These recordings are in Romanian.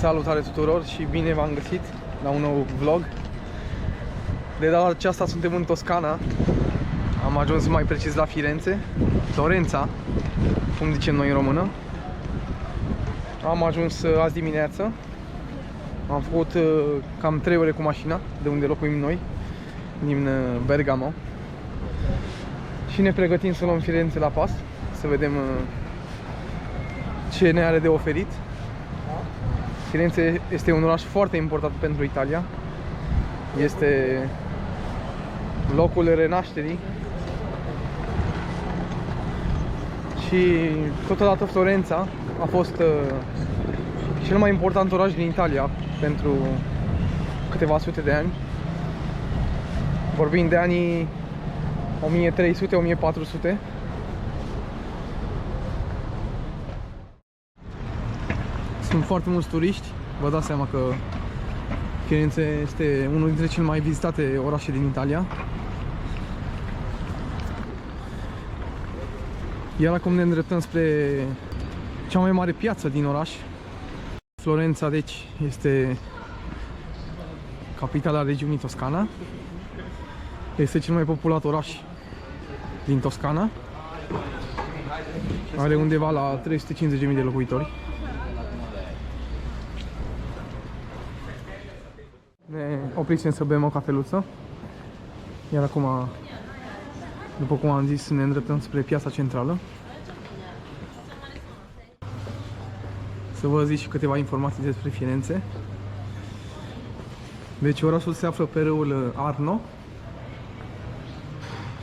Salutare tuturor și bine v-am găsit la un nou vlog. De data aceasta suntem în Toscana. Am ajuns mai precis la Firenze, Florența, cum zicem noi în română. Am ajuns azi dimineață. Am făcut cam 3 ore cu mașina de unde locuim noi, din Bergamo. Și ne pregătim să luăm Firenze la pas, să vedem ce ne are de oferit. Firenze este un oraș foarte important pentru Italia. Este locul renașterii. Și totodată Florența a fost cel mai important oraș din Italia pentru câteva sute de ani. Vorbim de anii 1300-1400. Sunt foarte mulți turiști. Vă dați seama că Firenze este unul dintre cele mai vizitate orașe din Italia. Iar acum ne îndreptăm spre cea mai mare piață din oraș. Florența, deci, este capitala regiunii Toscana. Este cel mai populat oraș din Toscana. Are undeva la 350.000 de locuitori. Ne oprisem să bem o cafeluță. Iar acum, după cum am zis, ne îndreptăm spre piața centrală. Să vă zic și câteva informații despre Firenze. Deci orașul se află pe râul Arno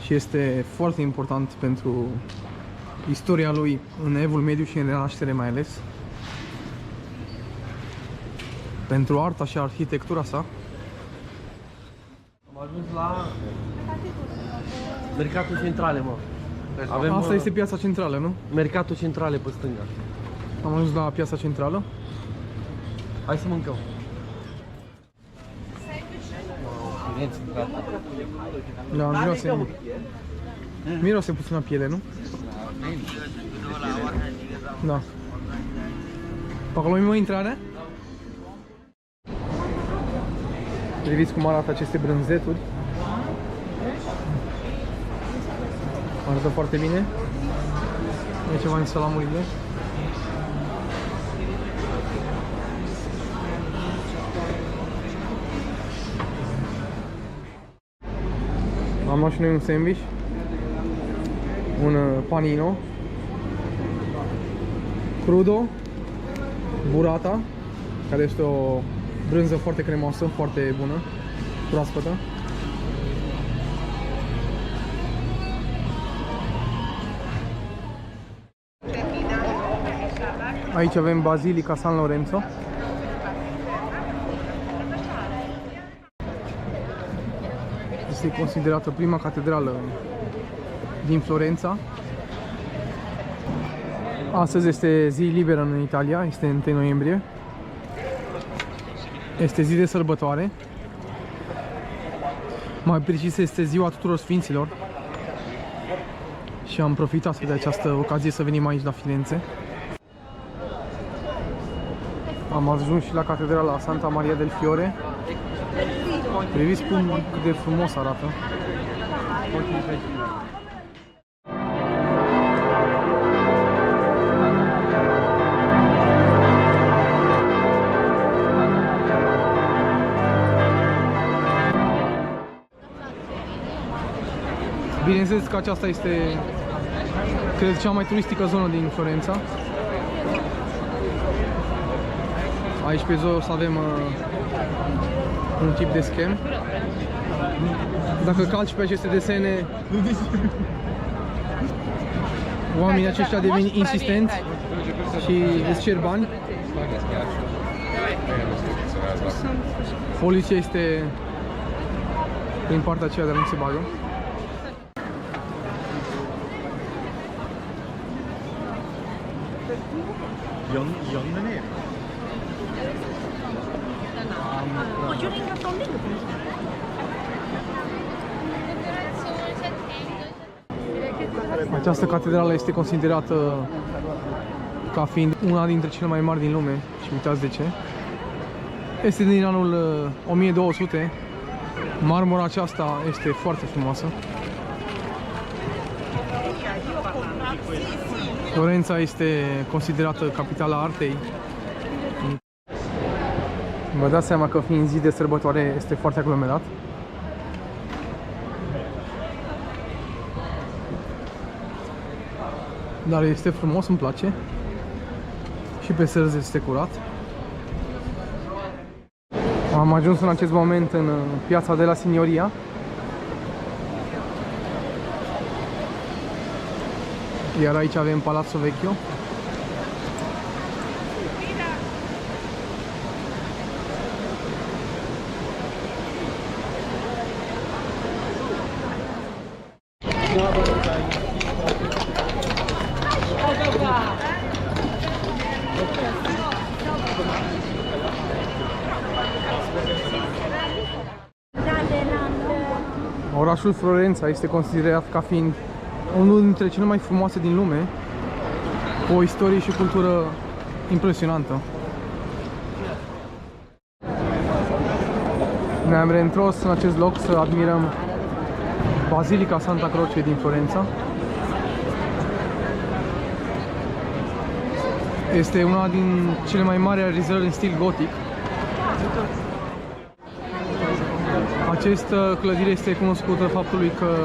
și este foarte important pentru istoria lui în Evul Mediu și în Renaștere mai ales. Pentru arta și arhitectura sa. Am ajuns la Mercatul Centrale, mă. Avem, asta este piața centrală, nu? Mercatul Centrale pe stânga. Am ajuns la piața centrală. Hai să mâncăm. Da, miroase puțin la piele, nu? Da. Pe acolo mi-o intrare? Priviți cum arată aceste brânzeturi. Arată foarte bine. E ceva în salamurile. Am luat și noi un sandwich, un panino, crudo, burrata, care este o brânză foarte cremoasă, foarte bună, proaspătă. Aici avem Basilica San Lorenzo. Este considerată prima catedrală din Florența. Astăzi este zi liberă în Italia, este 1 noiembrie. Este zi de sărbătoare. Mai precis este ziua tuturor sfinților. Și am profitat de această ocazie să venim aici la Firenze. Am ajuns și la catedrala Santa Maria del Fiore. Priviți cât de frumos arată. Bineînțeles că aceasta este, cred, cea mai turistică zonă din Florența. Aici pe jos avem un tip de schem. Dacă calci pe aceste desene, oamenii aceștia devin insistenți și îți cer bani. Poliția este din partea aceea, dar nu se bagă. Această catedrală este considerată ca fiind una dintre cele mai mari din lume și uitați de ce. Este din anul 1200. Marmura aceasta este foarte frumoasă. Florența este considerată capitala artei. Vă dați seama că fiind zi de sărbătoare este foarte aglomerat. Dar este frumos, îmi place. Și pe străzi este curat. Am ajuns în acest moment în piața de la Signoria. Iar aici avem Palazzo Vecchio. Orașul Florența este considerat ca fiind unul dintre cele mai frumoase din lume, cu o istorie și cultură impresionantă. Ne-am reîntors în acest loc să admirăm Basilica Santa Croce din Florența. Este una din cele mai mari realizări în stil gotic. Această clădire este cunoscută faptului că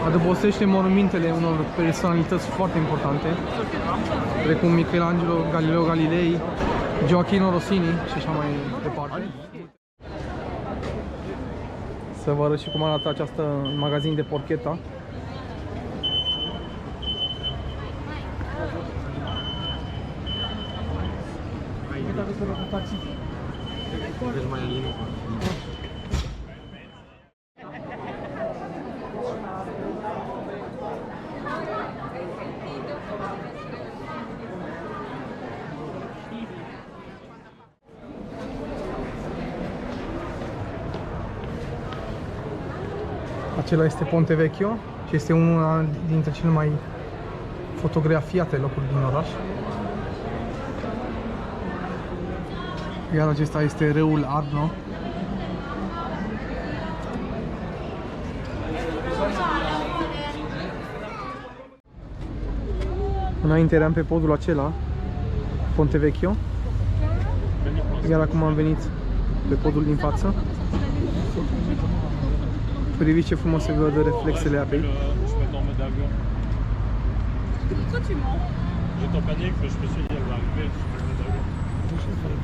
adăpostește monumentele unor personalități foarte importante, precum Michelangelo, Galileo Galilei, Gioachino Rossini și așa mai departe. Să vă arăt și cum arată această magazin de porcheta. Acela este Ponte Vecchio și este una dintre cele mai fotografiate locuri din oraș. Iar acesta este râul Arno. Înainte eram pe podul acela, Ponte Vecchio, iar acum am venit pe podul din față. Priviți ce frumos se văd reflexele apei.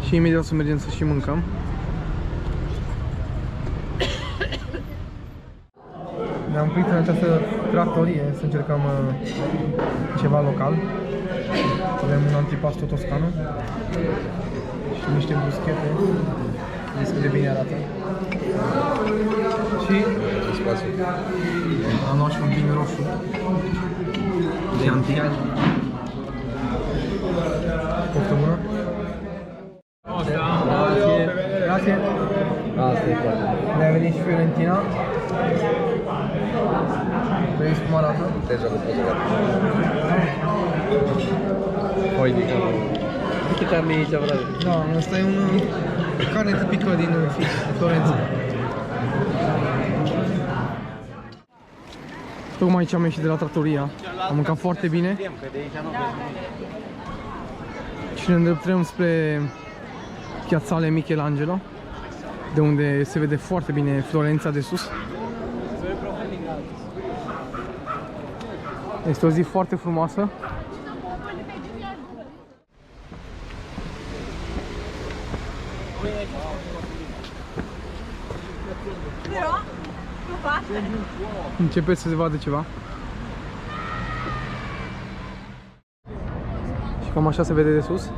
Și imediat să mergem să și mâncăm. Ne-am oprit în această trattorie să încercăm ceva local. Avem un antipasto toscano și niște bruschete. Vezi cât de bine arată. Și am luat și un vin roșu Chianti. Poftă bună! Grazie! Asta e clar. Ne-a venit și Fiorentina. Vezi cum arată? Deja nu pot să gata. Poi di cavolo. Che carne aici, frate? Da, asta e un carne tipică din Florența. Tocmai ce am ieșit de la trattoria. Am mâncat foarte bine. Și ne îndreptăm spre Piazzale Michelangelo, de unde se vede foarte bine Florența de sus. Este o zi foarte frumoasă. Începe să se vadă ceva. Și cam așa se vede de sus.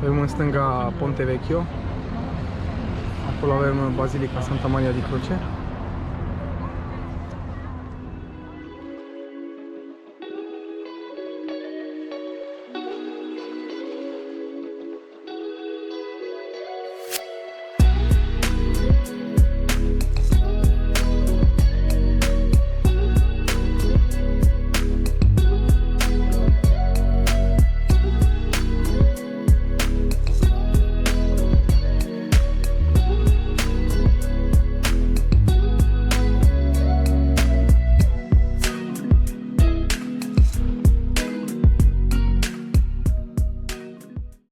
Avem în stânga Ponte Vecchio. Acolo avem Basilica Santa Maria di Croce.